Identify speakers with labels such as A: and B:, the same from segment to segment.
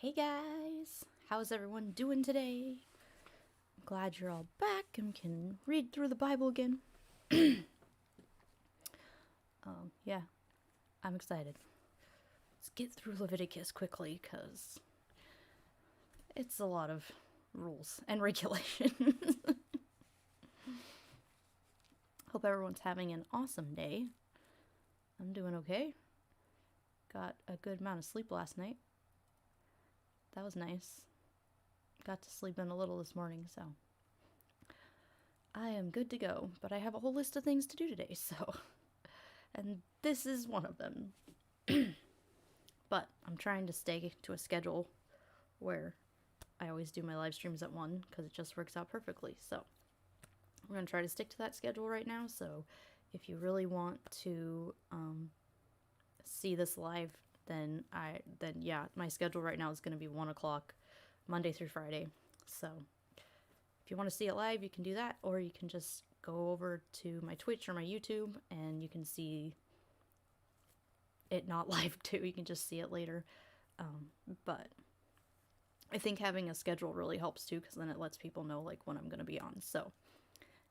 A: Hey guys, how's everyone doing today? I'm glad you're all back and can read through the Bible again. Yeah, I'm excited. Let's get through Leviticus quickly because it's a lot of rules and regulations. Hope everyone's having an awesome day. I'm doing okay. Got a good amount of sleep last night. That was nice. Got to sleep in a little this morning, so I am good to go. But I have a whole list of things to do today, so and this is one of them. But I'm trying to stay to a schedule where I always do my live streams at 1 because it just works out perfectly. So I'm going to try to stick to that schedule right now. So if you really want to see this live, then yeah, my schedule right now is going to be 1 o'clock Monday through Friday. So if you want to see it live, you can do that, or you can just go over to my Twitch or my YouTube and you can see it not live too. You can just see it later. But I think having a schedule really helps too, because then it lets people know like when I'm going to be on. So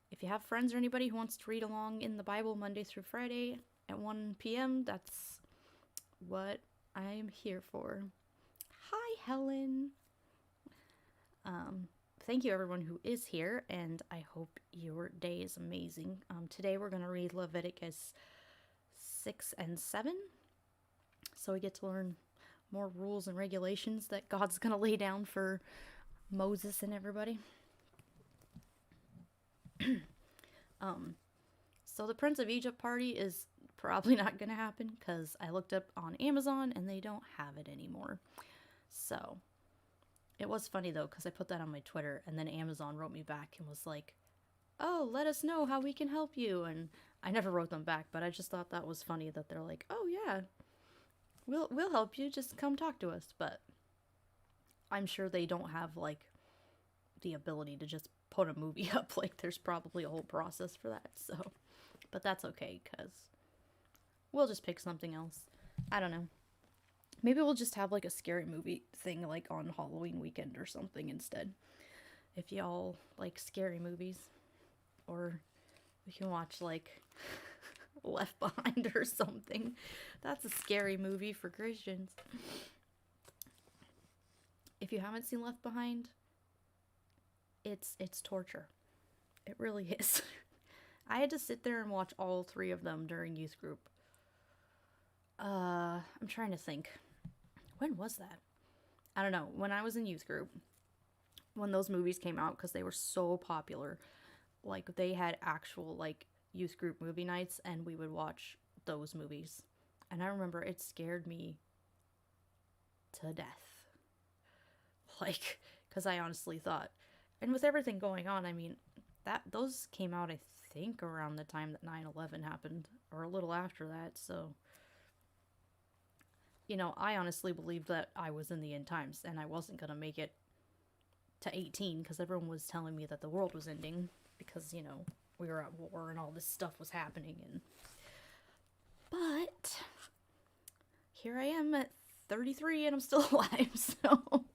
A: if you have friends or anybody who wants to read along in the Bible Monday through Friday at 1 p.m., that's what I'm here for. Hi, Helen. Thank you everyone who is here, and I hope your day is amazing. Today we're going to read Leviticus 6 and 7. So we get to learn more rules and regulations that God's going to lay down for Moses and everybody. So the Prince of Egypt party is probably not going to happen because I looked up on Amazon and they don't have it anymore. So it was funny though, because I put that on my Twitter and then Amazon wrote me back and was like, oh, let us know how we can help you. And I never wrote them back, but I just thought that was funny that they're like, oh yeah, we'll help you, just come talk to us. But I'm sure they don't have like the ability to just put a movie up. Like there's probably a whole process for that. So, but that's okay, because we'll just pick something else. I don't know. Maybe we'll just have like a scary movie thing like on Halloween weekend or something instead. If y'all like scary movies. Or we can watch like Left Behind or something. That's a scary movie for Christians. If you haven't seen Left Behind, it's torture. It really is. I had to sit there and watch all 3 of them during youth group. I'm trying to think. When was that? I don't know. When I was in youth group, when those movies came out, because they were so popular, like they had actual like youth group movie nights and we would watch those movies. And I remember it scared me to death. Like, because I honestly thought, and with everything going on, I mean, those came out I think around the time that 9/11 happened, or a little after that. So you know, I honestly believed that I was in the end times and I wasn't going to make it to 18 because everyone was telling me that the world was ending because, you know, we were at war and all this stuff was happening. But here I am at 33 and I'm still alive, so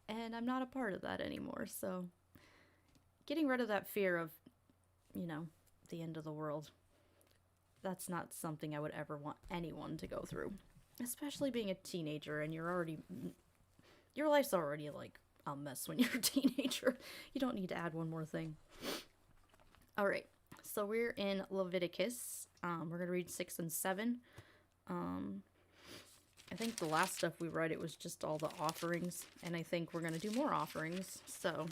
A: and I'm not a part of that anymore. So getting rid of that fear of, you know, the end of the world, that's not something I would ever want anyone to go through. Especially being a teenager and your life's already like a mess when you're a teenager. You don't need to add one more thing. Alright, so we're in Leviticus. We're going to read 6 and 7. I think the last stuff we read, it was just all the offerings. And I think we're going to do more offerings. So,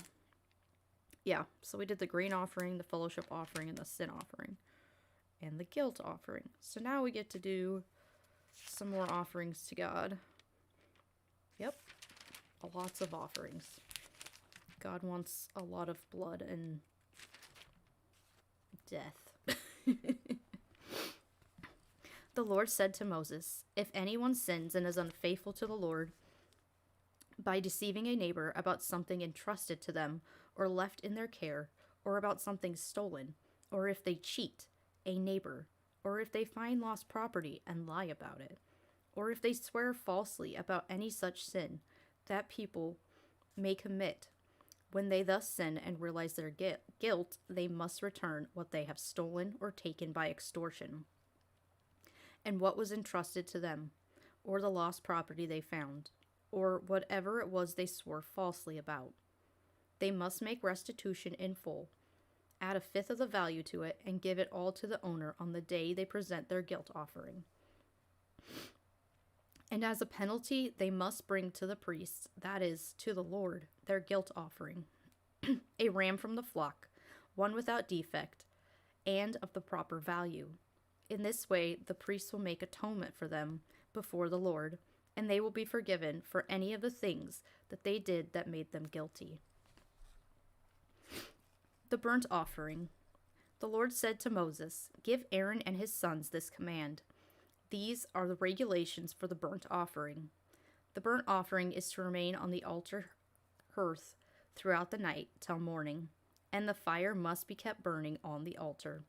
A: yeah. So we did the grain offering, the fellowship offering, and the sin offering. And the guilt offering. So now we get to do some more offerings to God. Yep. Lots of offerings. God wants a lot of blood and death. The Lord said to Moses, if anyone sins and is unfaithful to the Lord by deceiving a neighbor about something entrusted to them or left in their care, or about something stolen, or if they cheat a neighbor, or if they find lost property and lie about it, or if they swear falsely about any such sin that people may commit. When they thus sin and realize their guilt, they must return what they have stolen or taken by extortion, and what was entrusted to them, or the lost property they found, or whatever it was they swore falsely about. They must make restitution in full, add a fifth of the value to it, and give it all to the owner on the day they present their guilt offering. And as a penalty, they must bring to the priest, that is, to the Lord, their guilt offering, a ram from the flock, one without defect, and of the proper value. In this way, the priest will make atonement for them before the Lord, and they will be forgiven for any of the things that they did that made them guilty. The burnt offering. The Lord said to Moses, "Give Aaron and his sons this command. These are the regulations for the burnt offering. The burnt offering is to remain on the altar hearth throughout the night till morning, and the fire must be kept burning on the altar.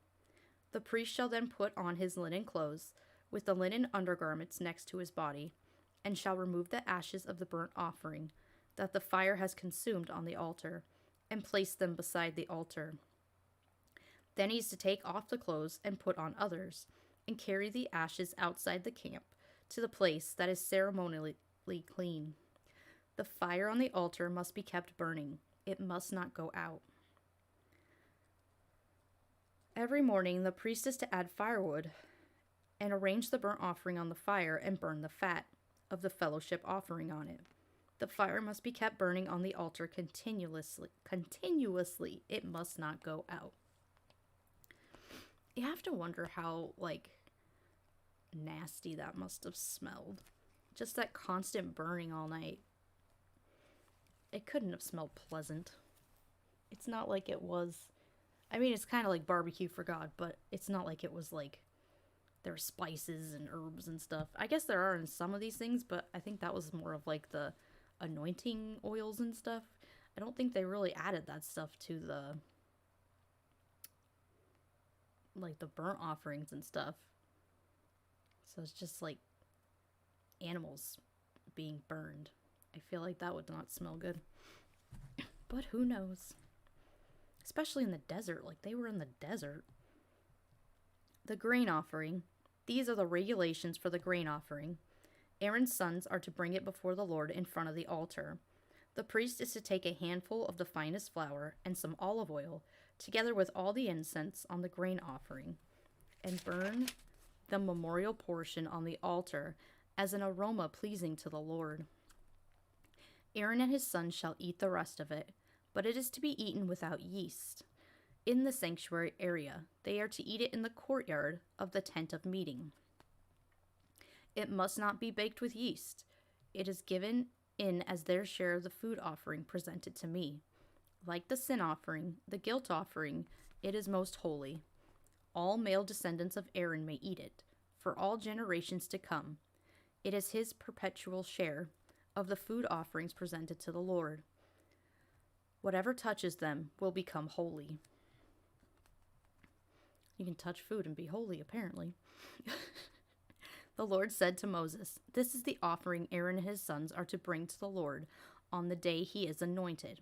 A: The priest shall then put on his linen clothes, with the linen undergarments next to his body, and shall remove the ashes of the burnt offering that the fire has consumed on the altar, and place them beside the altar. Then he is to take off the clothes and put on others, and carry the ashes outside the camp to the place that is ceremonially clean. The fire on the altar must be kept burning. It must not go out. Every morning the priest is to add firewood and arrange the burnt offering on the fire and burn the fat of the fellowship offering on it. The fire must be kept burning on the altar continuously. It must not go out. You have to wonder how, nasty that must have smelled. Just that constant burning all night. It couldn't have smelled pleasant. It's not like it was... it's kind of like barbecue for God, but it's not like it was there were spices and herbs and stuff. I guess there are in some of these things, but I think that was more of the anointing oils and stuff. I don't think they really added that stuff to the the burnt offerings and stuff. So it's just animals being burned. I feel like that would not smell good. But who knows? Especially in the desert. They were in the desert. The grain offering. These are the regulations for the grain offering. Aaron's sons are to bring it before the Lord in front of the altar. The priest is to take a handful of the finest flour and some olive oil, together with all the incense on the grain offering, and burn the memorial portion on the altar as an aroma pleasing to the Lord. Aaron and his sons shall eat the rest of it, but it is to be eaten without yeast. In the sanctuary area, they are to eat it in the courtyard of the tent of meeting. It must not be baked with yeast. It is given in as their share of the food offering presented to me. Like the sin offering, the guilt offering, it is most holy. All male descendants of Aaron may eat it, for all generations to come. It is his perpetual share of the food offerings presented to the Lord. Whatever touches them will become holy. You can touch food and be holy, apparently. The Lord said to Moses, "This is the offering Aaron and his sons are to bring to the Lord on the day he is anointed.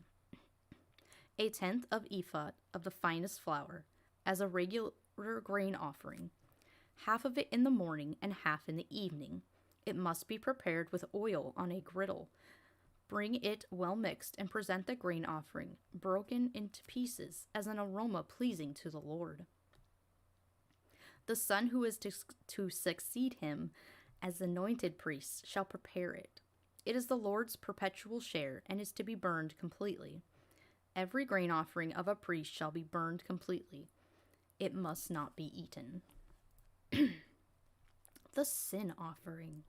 A: A tenth of ephah of the finest flour, as a regular grain offering, half of it in the morning and half in the evening. It must be prepared with oil on a griddle. Bring it well mixed and present the grain offering, broken into pieces, as an aroma pleasing to the Lord. The son who is to succeed him as anointed priest shall prepare it. It is the Lord's perpetual share and is to be burned completely. Every grain offering of a priest shall be burned completely. It must not be eaten." The sin offering.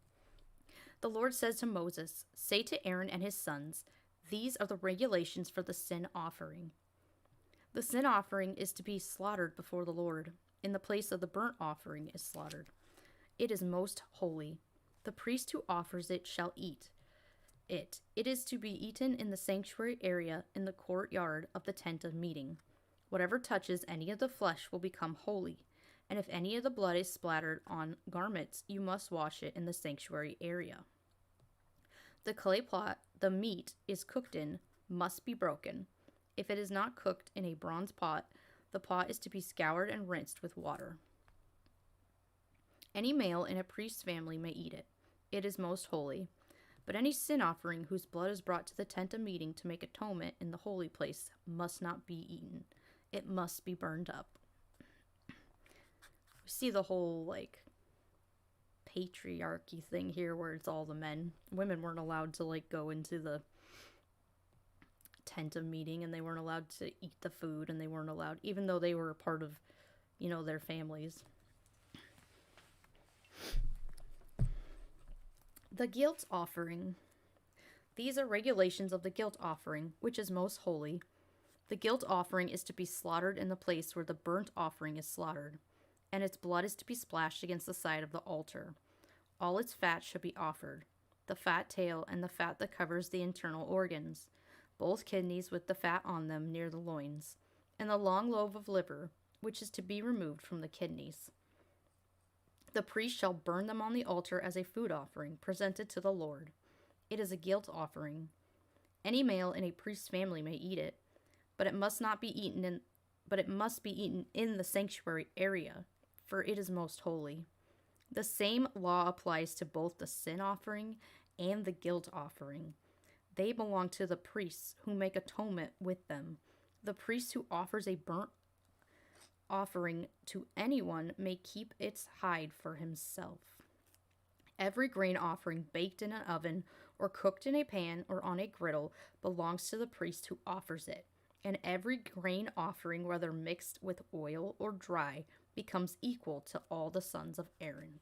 A: The Lord says to Moses, "Say to Aaron and his sons, these are the regulations for the sin offering. The sin offering is to be slaughtered before the Lord, in the place of the burnt offering is slaughtered. It is most holy. The priest who offers it shall eat it. It is to be eaten in the sanctuary area in the courtyard of the tent of meeting. Whatever touches any of the flesh will become holy, And if any of the blood is splattered on garments, you must wash it in the sanctuary area. The clay pot the meat is cooked in must be broken. If it is not cooked in a bronze pot, the pot is to be scoured and rinsed with water. Any male in a priest's family may eat it. It is most holy. But any sin offering whose blood is brought to the tent of meeting to make atonement in the holy place must not be eaten. It must be burned up. We see the whole, like, patriarchy thing here where it's all the men. Women weren't allowed to, like, go into the tent of meeting, and they weren't allowed to eat the food, and they weren't allowed, even though they were a part of, you know, their families. The guilt offering. These are regulations of the guilt offering, which is most holy. The guilt offering is to be slaughtered in the place where the burnt offering is slaughtered, and its blood is to be splashed against the side of the altar. All its fat should be offered, the fat tail and the fat that covers the internal organs, both kidneys with the fat on them near the loins, and the long lobe of liver, which is to be removed from the kidneys. The priest shall burn them on the altar as a food offering presented to the Lord. It is a guilt offering. Any male in a priest's family may eat it, but it must be eaten in the sanctuary area, for it is most holy. The same law applies to both the sin offering and the guilt offering. They belong to the priests who make atonement with them. The priest who offers a burnt offering to anyone may keep its hide for himself. Every grain offering baked in an oven or cooked in a pan or on a griddle belongs to the priest who offers it, and every grain offering, whether mixed with oil or dry, becomes equal to all the sons of Aaron.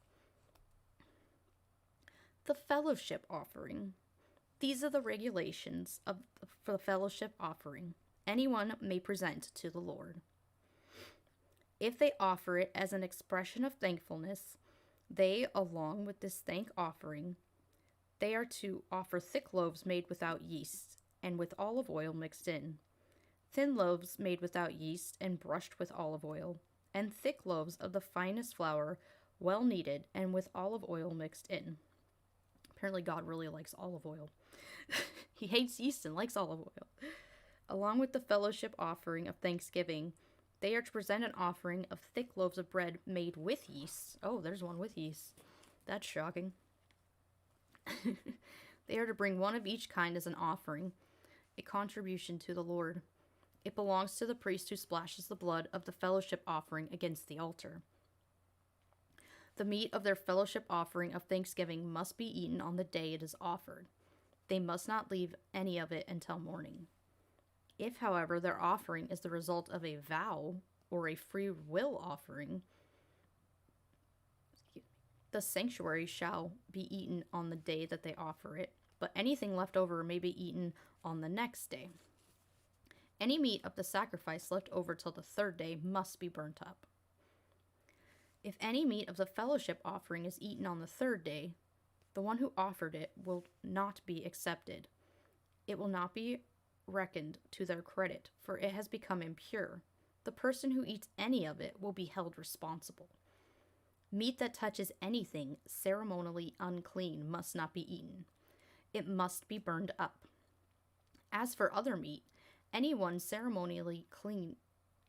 A: The fellowship offering. These are the regulations for the fellowship offering. Anyone may present to the Lord. If they offer it as an expression of thankfulness, they, along with this thank offering, they are to offer thick loaves made without yeast and with olive oil mixed in, thin loaves made without yeast and brushed with olive oil, and thick loaves of the finest flour, well kneaded and with olive oil mixed in. Apparently God really likes olive oil. He hates yeast and likes olive oil. Along with the fellowship offering of thanksgiving, they are to present an offering of thick loaves of bread made with yeast. Oh, there's one with yeast. That's shocking. They are to bring one of each kind as an offering, a contribution to the Lord. It belongs to the priest who splashes the blood of the fellowship offering against the altar. The meat of their fellowship offering of thanksgiving must be eaten on the day it is offered. They must not leave any of it until morning. If, however, their offering is the result of a vow or a free will offering, the sanctuary shall be eaten on the day that they offer it, but anything left over may be eaten on the next day. Any meat of the sacrifice left over till the third day must be burnt up. If any meat of the fellowship offering is eaten on the third day, the one who offered it will not be accepted. It will not be reckoned to their credit, for it has become impure. The person who eats any of it will be held responsible. Meat that touches anything ceremonially unclean must not be eaten. It must be burned up. As for other meat, anyone ceremonially clean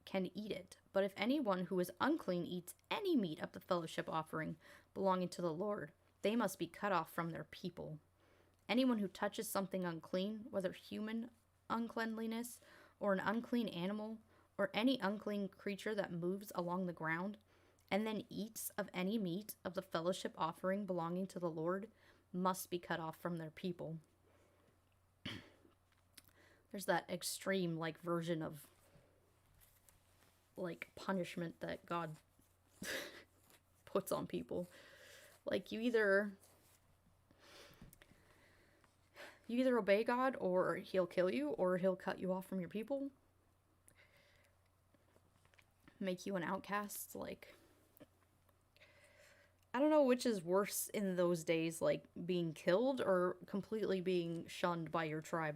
A: can eat it, but if anyone who is unclean eats any meat of the fellowship offering belonging to the Lord, they must be cut off from their people. Anyone who touches something unclean, whether human uncleanliness or an unclean animal or any unclean creature that moves along the ground, and then eats of any meat of the fellowship offering belonging to the Lord, must be cut off from their people. There's that extreme, like, version of, like, punishment that God puts on people. Like, you either obey God, or he'll kill you, or he'll cut you off from your people. Make you an outcast. Like, I don't know which is worse in those days, like, being killed or completely being shunned by your tribe.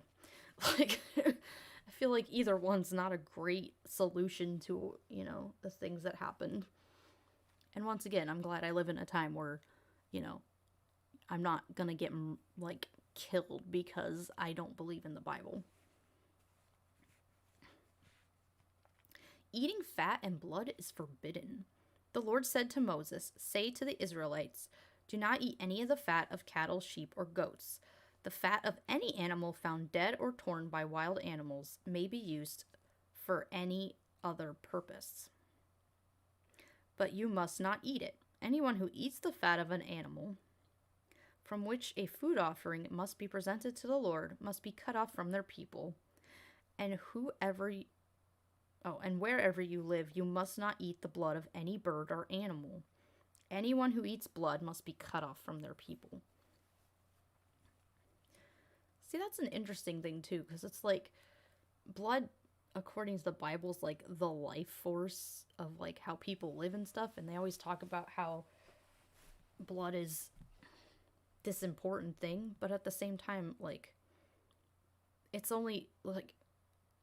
A: Like, I feel like either one's not a great solution to, you know, the things that happened. And once again, I'm glad I live in a time where, you know, I'm not gonna get, like, killed because I don't believe in the Bible. Eating fat and blood is forbidden. The Lord said to Moses, "Say to the Israelites, do not eat any of the fat of cattle, sheep, or goats. The fat of any animal found dead or torn by wild animals may be used for any other purpose. But you must not eat it. Anyone who eats the fat of an animal from which a food offering must be presented to the Lord must be cut off from their people. And wherever you live, you must not eat the blood of any bird or animal. Anyone who eats blood must be cut off from their people." See, that's an interesting thing, too, because it's like blood, according to the Bible, is like the life force of like how people live and stuff. And they always talk about how blood is this important thing. But at the same time, like, it's only like,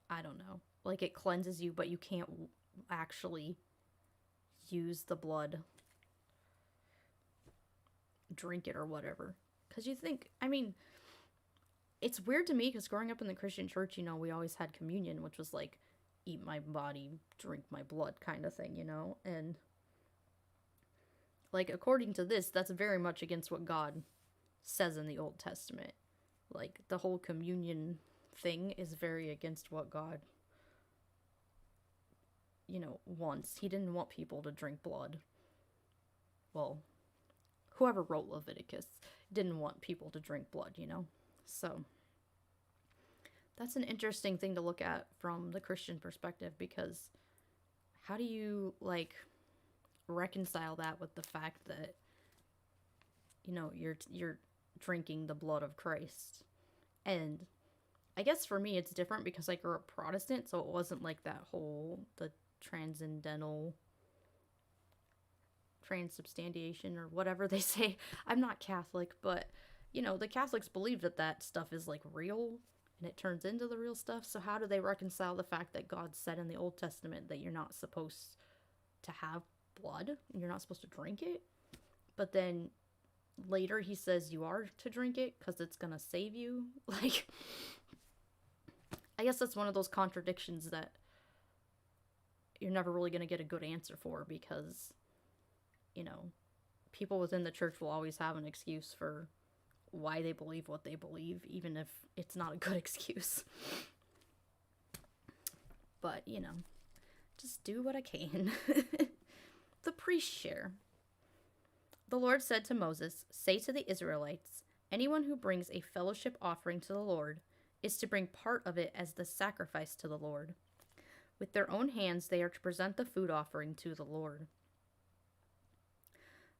A: I don't know, like it cleanses you, but you can't actually use the blood, drink it or whatever. Because you think, I mean, it's weird to me because growing up in the Christian church, you know, we always had communion, which was like, eat my body, drink my blood kind of thing, you know? And, like, according to this, that's very much against what God says in the Old Testament. Like, the whole communion thing is very against what God, you know, wants. He didn't want people to drink blood. Well, whoever wrote Leviticus didn't want people to drink blood, you know? So, that's an interesting thing to look at from the Christian perspective, because how do you, like, reconcile that with the fact that, you know, you're drinking the blood of Christ? And I guess for me it's different because I grew up Protestant, so it wasn't like that whole, the transubstantiation or whatever they say. I'm not Catholic, but, you know, the Catholics believe that that stuff is, like, real, and it turns into the real stuff. So how do they reconcile the fact that God said in the Old Testament that you're not supposed to have blood, and you're not supposed to drink it, but then later he says you are to drink it because it's gonna save you? Like, I guess that's one of those contradictions that you're never really gonna get a good answer for, because, you know, people within the church will always have an excuse for why they believe what they believe, even if it's not a good excuse. But, you know, just do what I can. The priest share. The Lord said to Moses, "Say to the Israelites, anyone who brings a fellowship offering to the Lord is to bring part of it as the sacrifice to the Lord. With their own hands they are to present the food offering to the Lord.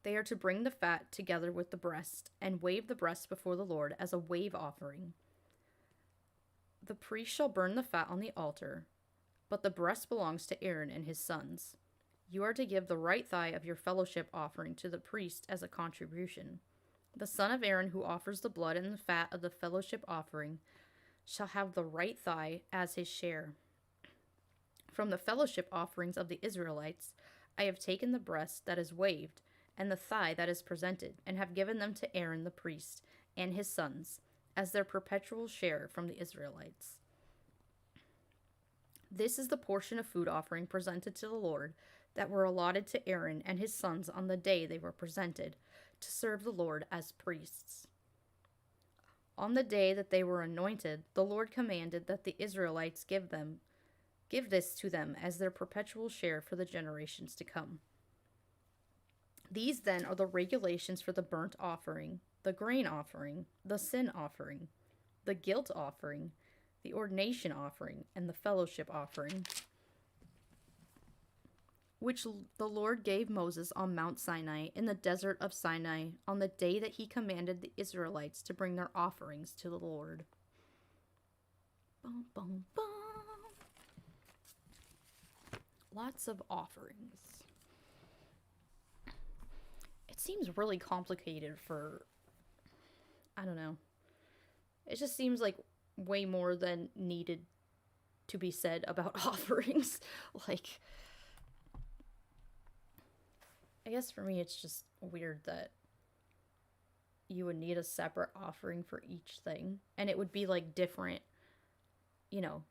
A: They are to bring the fat together with the breast and wave the breast before the Lord as a wave offering. The priest shall burn the fat on the altar, but the breast belongs to Aaron and his sons. You are to give the right thigh of your fellowship offering to the priest as a contribution. The son of Aaron who offers the blood and the fat of the fellowship offering shall have the right thigh as his share. From the fellowship offerings of the Israelites, I have taken the breast that is waved and the thigh that is presented, and have given them to Aaron the priest and his sons as their perpetual share from the Israelites. This is the portion of food offering presented to the Lord that were allotted to Aaron and his sons on the day they were presented to serve the Lord as priests. On the day that they were anointed, the Lord commanded that the Israelites give this to them as their perpetual share for the generations to come. These then are the regulations for the burnt offering, the grain offering, the sin offering, the guilt offering, the ordination offering, and the fellowship offering, which the Lord gave Moses on Mount Sinai in the desert of Sinai on the day that he commanded the Israelites to bring their offerings to the Lord. Bum, bum, bum. Lots of offerings. It seems really complicated for, I don't know. It just seems like way more than needed to be said about offerings. Like, I guess for me, it's just weird that you would need a separate offering for each thing. And it would be like different, you know,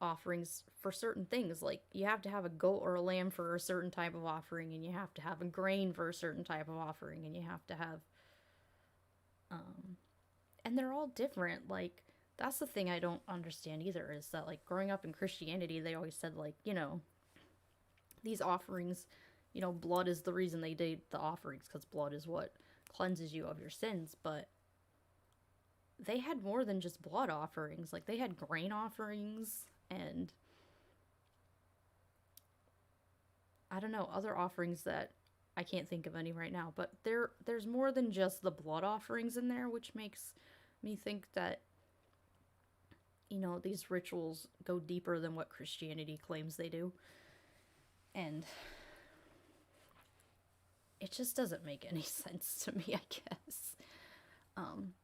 A: offerings for certain things. Like you have to have a goat or a lamb for a certain type of offering, and you have to have a grain for a certain type of offering, and you have to have, um, and they're all different. Like, that's the thing I don't understand either is that, like, growing up in Christianity, they always said, like, these offerings, blood is the reason they did the offerings because blood is what cleanses you of your sins. But they had more than just blood offerings. Like, they had grain offerings and I don't know, other offerings that I can't think of any right now. But there's more than just the blood offerings in there, which makes me think that these rituals go deeper than what Christianity claims they do. And it just doesn't make any sense to me, I guess. Um,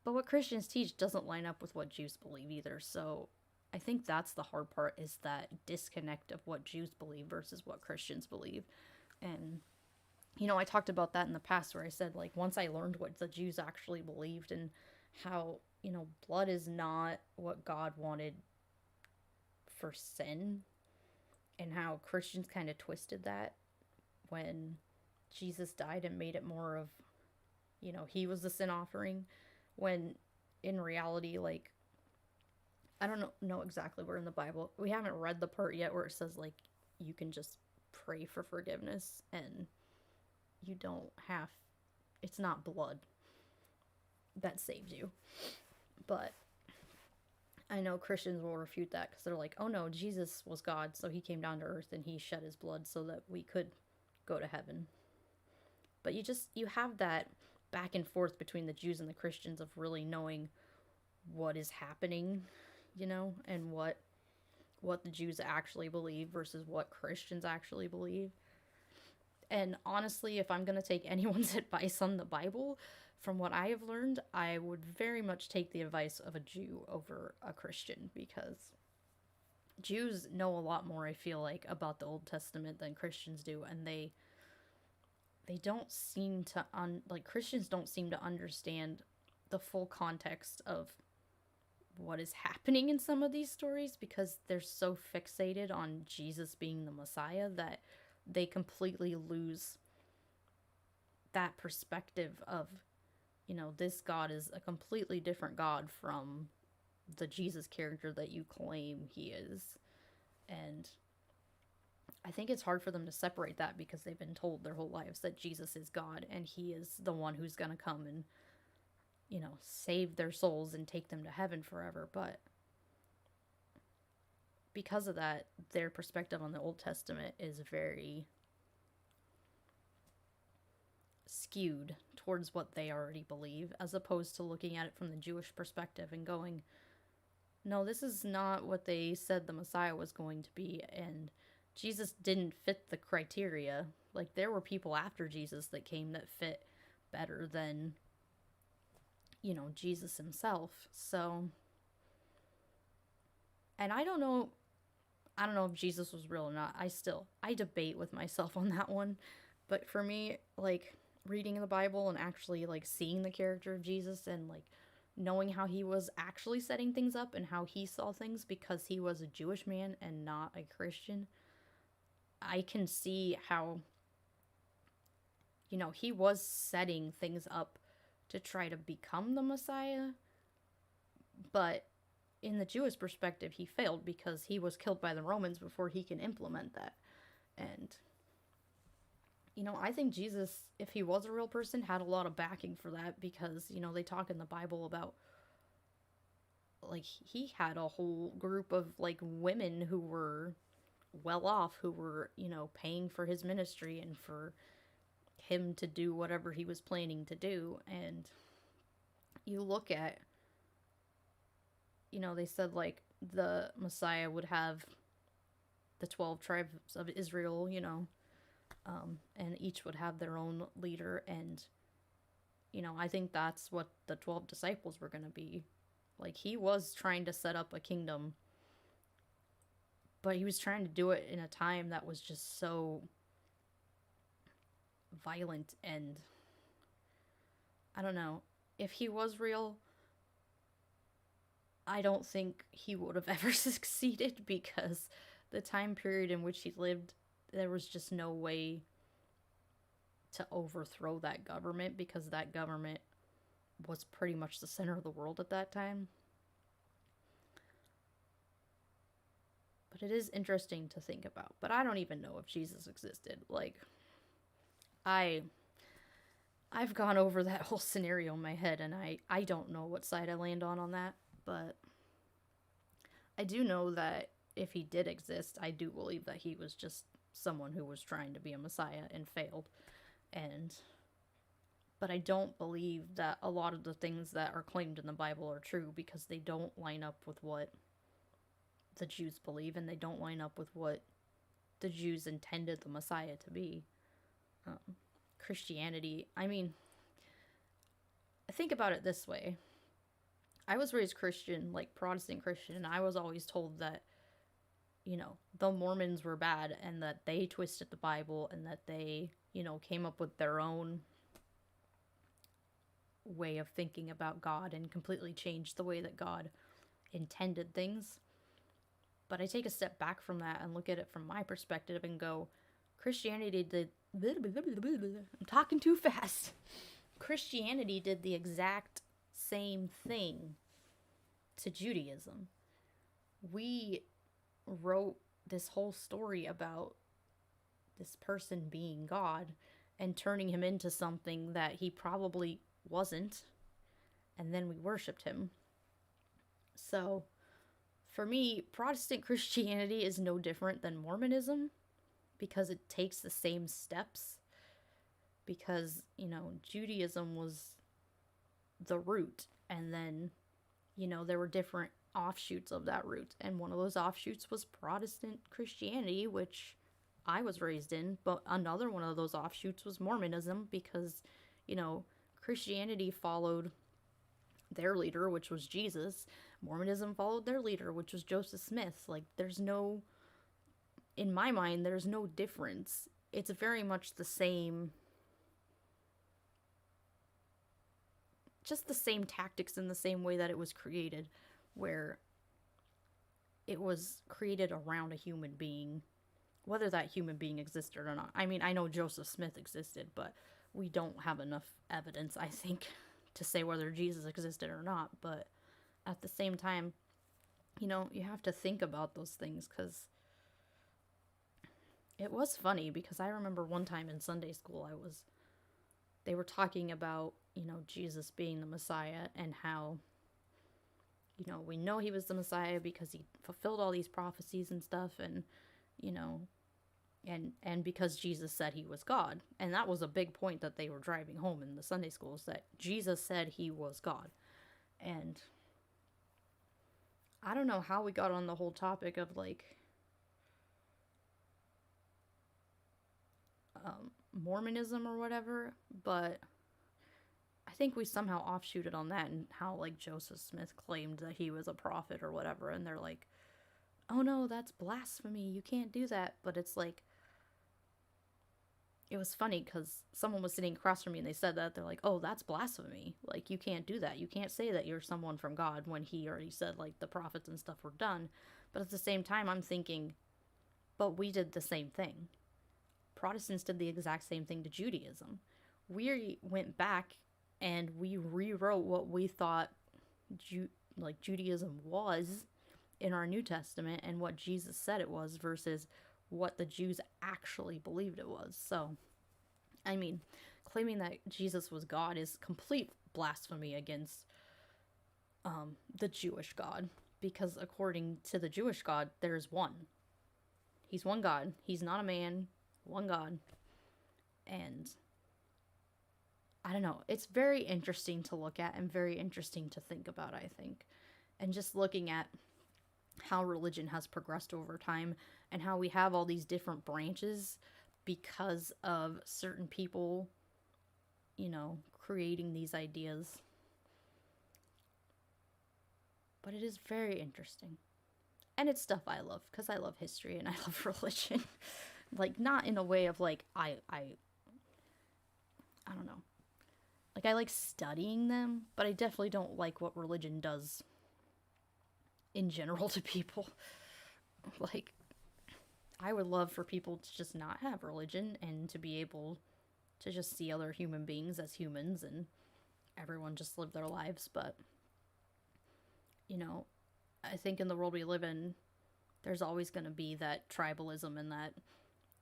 A: but what Christians teach doesn't line up with what Jews believe either. So I think that's the hard part, is that disconnect of what Jews believe versus what Christians believe. And, I talked about that in the past where I said, like, once I learned what the Jews actually believed and how, blood is not what God wanted for sin, and how Christians kind of twisted that when Jesus died and made it more of, he was the sin offering, when in reality, like, I don't know exactly where in the Bible. We haven't read the part yet where it says, like, you can just pray for forgiveness and you don't have, it's not blood that saves you. But I know Christians will refute that because they're like, oh no, Jesus was God, so he came down to earth and he shed his blood so that we could go to heaven. But you have that back and forth between the Jews and the Christians of really knowing what is happening, and what the Jews actually believe versus what Christians actually believe. And honestly, if I'm going to take anyone's advice on the Bible, from what I have learned, I would very much take the advice of a Jew over a Christian, because Jews know a lot more, I feel like, about the Old Testament than Christians do, and they don't seem to Christians don't seem to understand the full context of what is happening in some of these stories, because they're so fixated on Jesus being the Messiah that they completely lose that perspective of, this God is a completely different God from the Jesus character that you claim he is. And I think it's hard for them to separate that because they've been told their whole lives that Jesus is God and he is the one who's going to come and, save their souls and take them to heaven forever. But because of that, their perspective on the Old Testament is very skewed towards what they already believe, as opposed to looking at it from the Jewish perspective and going, no, this is not what they said the Messiah was going to be, and Jesus didn't fit the criteria. Like, there were people after Jesus that came that fit better than, Jesus himself. So, and I don't know if Jesus was real or not. I debate with myself on that one. But for me, like, reading the Bible and actually, like, seeing the character of Jesus and, like, knowing how he was actually setting things up and how he saw things because he was a Jewish man and not a Christian, I can see how, he was setting things up to try to become the Messiah. But in the Jewish perspective, he failed because he was killed by the Romans before he can implement that. And, I think Jesus, if he was a real person, had a lot of backing for that because, they talk in the Bible about, like, he had a whole group of, like, women who were well off, who were, paying for his ministry and for him to do whatever he was planning to do. And you look at, they said, like, the Messiah would have the 12 tribes of Israel, and each would have their own leader. And, I think that's what the 12 disciples were going to be. Like, he was trying to set up a kingdom, but he was trying to do it in a time that was just so violent, and I don't know. If he was real, I don't think he would have ever succeeded, because the time period in which he lived, there was just no way to overthrow that government, because that government was pretty much the center of the world at that time. But it is interesting to think about. But I don't even know if Jesus existed. Like, I've gone over that whole scenario in my head, and I don't know what side I land on that. But I do know that if he did exist, I do believe that he was just someone who was trying to be a messiah and failed. But I don't believe that a lot of the things that are claimed in the Bible are true, because they don't line up with what the Jews believe, and they don't line up with what the Jews intended the Messiah to be. Christianity, I mean, think about it this way. I was raised Christian, like Protestant Christian, and I was always told that, the Mormons were bad, and that they twisted the Bible, and that they, came up with their own way of thinking about God and completely changed the way that God intended things. But I take a step back from that and look at it from my perspective and go, Christianity did... I'm talking too fast. Christianity did the exact same thing to Judaism. We wrote this whole story about this person being God and turning him into something that he probably wasn't, and then we worshipped him. So, for me, Protestant Christianity is no different than Mormonism, because it takes the same steps. Because, Judaism was the root, and then, there were different offshoots of that root, and one of those offshoots was Protestant Christianity, which I was raised in. But another one of those offshoots was Mormonism, because, Christianity followed their leader, which was Jesus. Mormonism followed their leader, which was Joseph Smith. Like, in my mind, there's no difference. It's very much the same, just the same tactics in the same way that it was created, where it was created around a human being, whether that human being existed or not. I mean, I know Joseph Smith existed, but we don't have enough evidence, I think, to say whether Jesus existed or not. But at the same time, you have to think about those things, because it was funny, because I remember one time in Sunday school, they were talking about, Jesus being the Messiah, and how, we know he was the Messiah because he fulfilled all these prophecies and stuff, and, and because Jesus said he was God. And that was a big point that they were driving home in the Sunday schools, that Jesus said he was God. And I don't know how we got on the whole topic of, Mormonism or whatever, but I think we somehow offshooted on that, and how, Joseph Smith claimed that he was a prophet or whatever, and they're like, oh no, that's blasphemy, you can't do that. But it's it was funny, because someone was sitting across from me and they said that. They're like, oh, that's blasphemy, you can't do that, you can't say that you're someone from God, when he already said, the prophets and stuff were done. But at the same time, I'm thinking, but we did the same thing. Protestants did the exact same thing to Judaism. We went back and we rewrote what we thought Judaism was in our New Testament, and what Jesus said it was, versus what the Jews actually believed it was. So, I mean, claiming that Jesus was God is complete blasphemy against the Jewish God, because according to the Jewish God, there's one. He's one God. He's not a man. One God. And I don't know. It's very interesting to look at, and very interesting to think about, I think. And just looking at how religion has progressed over time, and how we have all these different branches because of certain people, creating these ideas. But it is very interesting. And it's stuff I love, because I love history and I love religion. Not in a way of I don't know. Like, I like studying them, but I definitely don't like what religion does in general to people. Like, I would love for people to just not have religion and to be able to just see other human beings as humans and everyone just live their lives. But, you know, I think in the world we live in, there's always going to be that tribalism and that,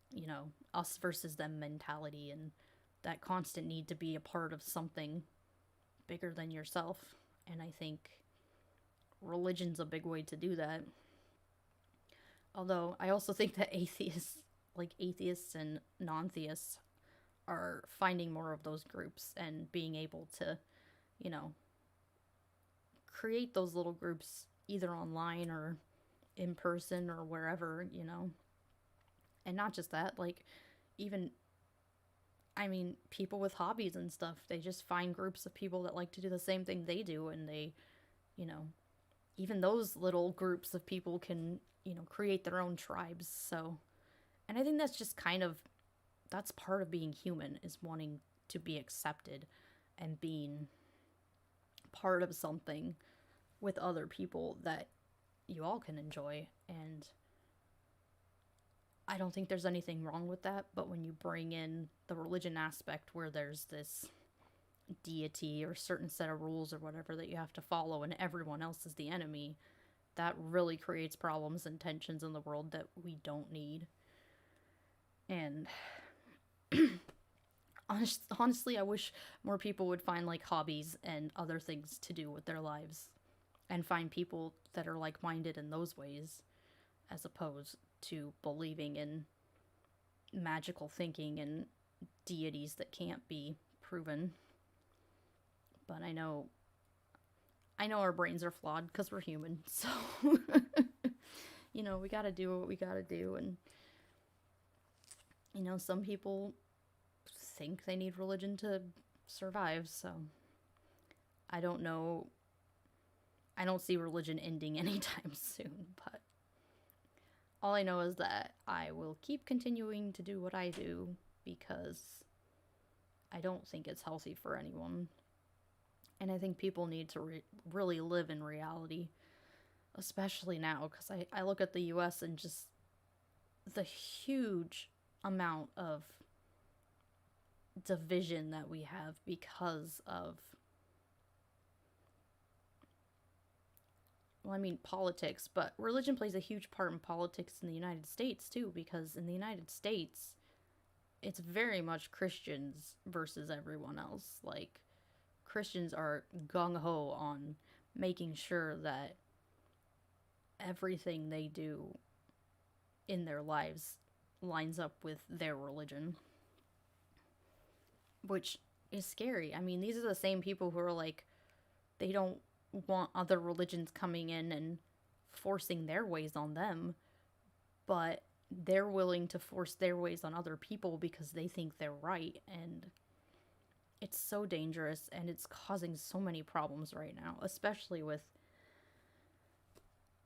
A: you know, us versus them mentality and that constant need to be a part of something bigger than yourself. And I think religion's a big way to do that. Although I also think that atheists and non-theists are finding more of those groups and being able to, you know, create those little groups either online or in person or wherever, you know. And not just that, like, even, I mean, people with hobbies and stuff, they just find groups of people that like to do the same thing they do, and they, you know, even those little groups of people can, you know, create their own tribes. So, and I think that's just kind of, that's part of being human, is wanting to be accepted and being part of something with other people that you all can enjoy. And I don't think there's anything wrong with that, but when you bring in the religion aspect where there's this deity or certain set of rules or whatever that you have to follow and everyone else is the enemy, that really creates problems and tensions in the world that we don't need. And honestly, I wish more people would find like hobbies and other things to do with their lives and find people that are like-minded in those ways, as opposed to believing in magical thinking and deities that can't be proven. But I know our brains are flawed because we're human, so you know, we gotta do what we gotta do. And you know, some people think they need religion to survive, so I don't know. I don't see religion ending anytime soon, but all I know is that I will keep continuing to do what I do because I don't think it's healthy for anyone. And I think people need to really live in reality, especially now, because I look at the US and just the huge amount of division that we have because of, well, I mean, politics, but religion plays a huge part in politics in the United States, too, because in the United States, it's very much Christians versus everyone else. Like, Christians are gung-ho on making sure that everything they do in their lives lines up with their religion, which is scary. I mean, these are the same people who are like, they don't want other religions coming in and forcing their ways on them, but they're willing to force their ways on other people because they think they're right. And it's so dangerous, and it's causing so many problems right now, especially with,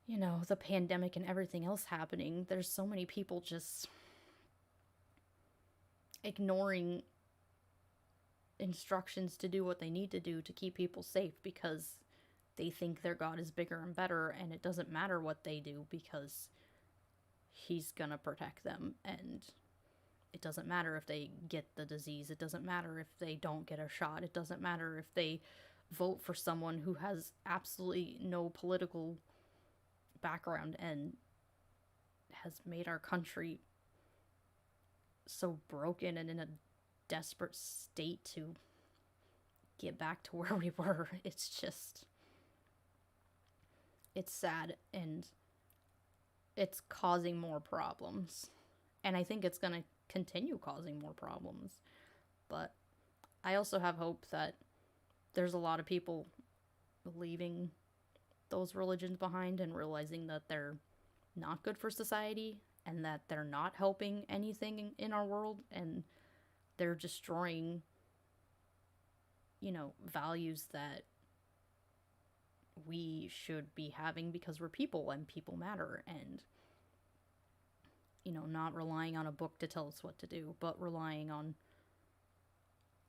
A: you know, the pandemic and everything else happening. There's so many people just ignoring instructions to do what they need to do to keep people safe because they think their God is bigger and better, and it doesn't matter what they do because he's gonna protect them. And it doesn't matter if they get the disease. It doesn't matter if they don't get a shot. It doesn't matter if they vote for someone who has absolutely no political background and has made our country so broken and in a desperate state to get back to where we were. It's just, it's sad, and it's causing more problems. And I think it's going to continue causing more problems. But I also have hope that there's a lot of people leaving those religions behind and realizing that they're not good for society and that they're not helping anything in our world, and they're destroying, you know, values that we should be having because we're people and people matter. And, you know, not relying on a book to tell us what to do, but relying on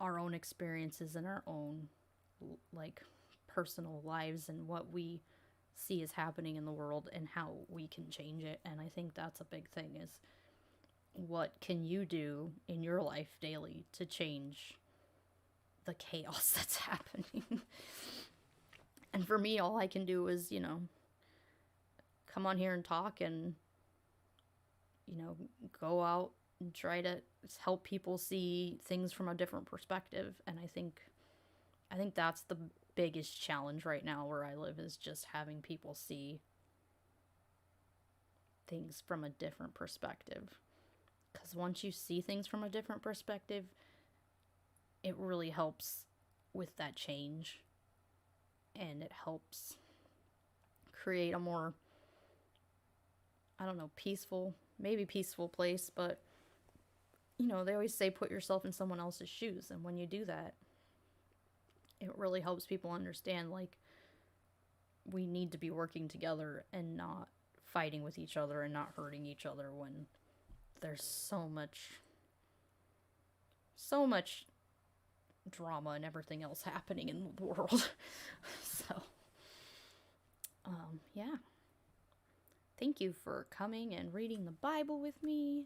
A: our own experiences and our own, like, personal lives and what we see is happening in the world and how we can change it. And I think that's a big thing, is what can you do in your life daily to change the chaos that's happening? And for me, all I can do is, come on here and talk and, go out and try to help people see things from a different perspective. And I think that's the biggest challenge right now where I live, is just having people see things from a different perspective. Because once you see things from a different perspective, it really helps with that change. And it helps create a more, I don't know, maybe peaceful place. But, they always say put yourself in someone else's shoes. And when you do that, it really helps people understand, like, we need to be working together and not fighting with each other and not hurting each other when there's so much drama and everything else happening in the world. So, yeah. Thank you for coming and reading the Bible with me.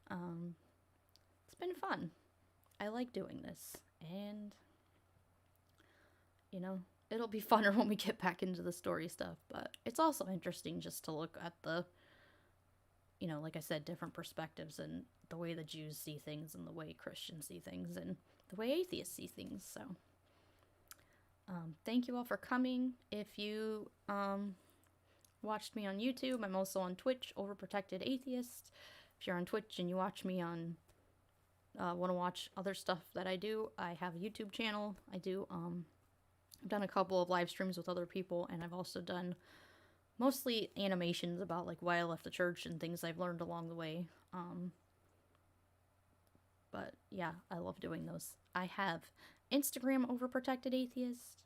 A: It's been fun. I like doing this. And, it'll be funner when we get back into the story stuff. But it's also interesting just to look at the, like I said, different perspectives and the way the Jews see things and the way Christians see things and the way atheists see things. So, thank you all for coming. If you watched me on YouTube, I'm also on Twitch, Overprotected Atheist. If you're on Twitch and you watch me on, want to watch other stuff that I do, I have a YouTube channel. I've done a couple of live streams with other people, and I've also done mostly animations about, like, why I left the church and things I've learned along the way. But yeah, I love doing those. I have Instagram, Overprotected Atheist,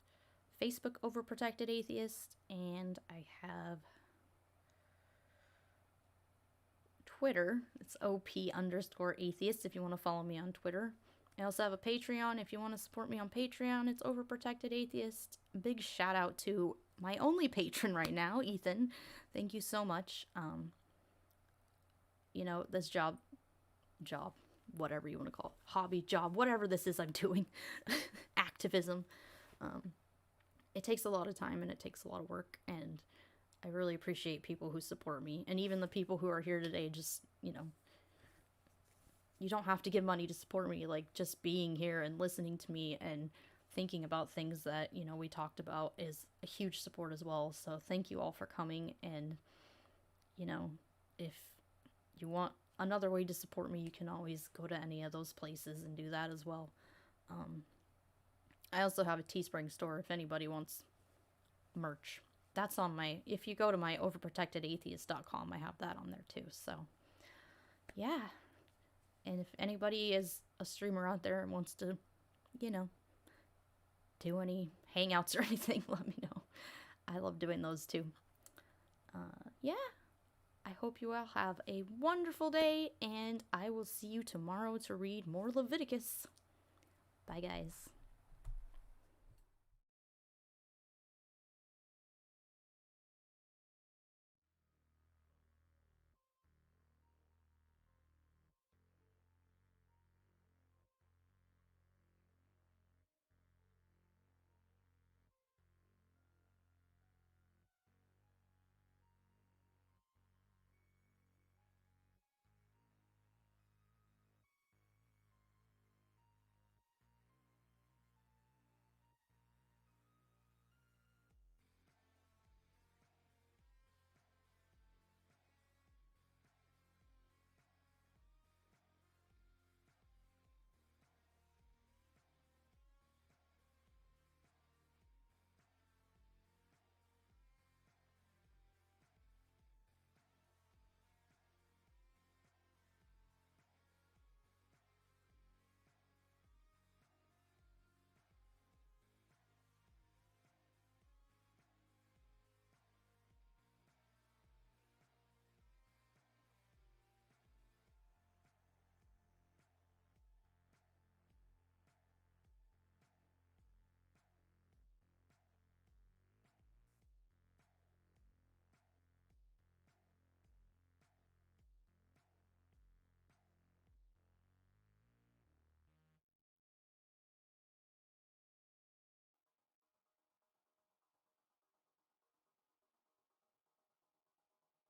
A: Facebook, Overprotected Atheist, and I have Twitter. It's OP_atheist if you want to follow me on Twitter. I also have a Patreon. If you want to support me on Patreon, it's Overprotected Atheist. Big shout out to my only patron right now, Ethan. Thank you so much. This job, whatever you want to call it, hobby, job, whatever this is I'm doing, activism, it takes a lot of time and it takes a lot of work, and I really appreciate people who support me, and even the people who are here today. Just, you don't have to give money to support me. Like, just being here and listening to me and thinking about things that, we talked about is a huge support as well. So thank you all for coming, and, if you want another way to support me, you can always go to any of those places and do that as well. I also have a Teespring store if anybody wants merch. That's on if you go to my overprotectedatheist.com, I have that on there too. So, yeah. And if anybody is a streamer out there and wants to, do any hangouts or anything, let me know. I love doing those too. Yeah. I hope you all have a wonderful day, and I will see you tomorrow to read more Leviticus. Bye, guys.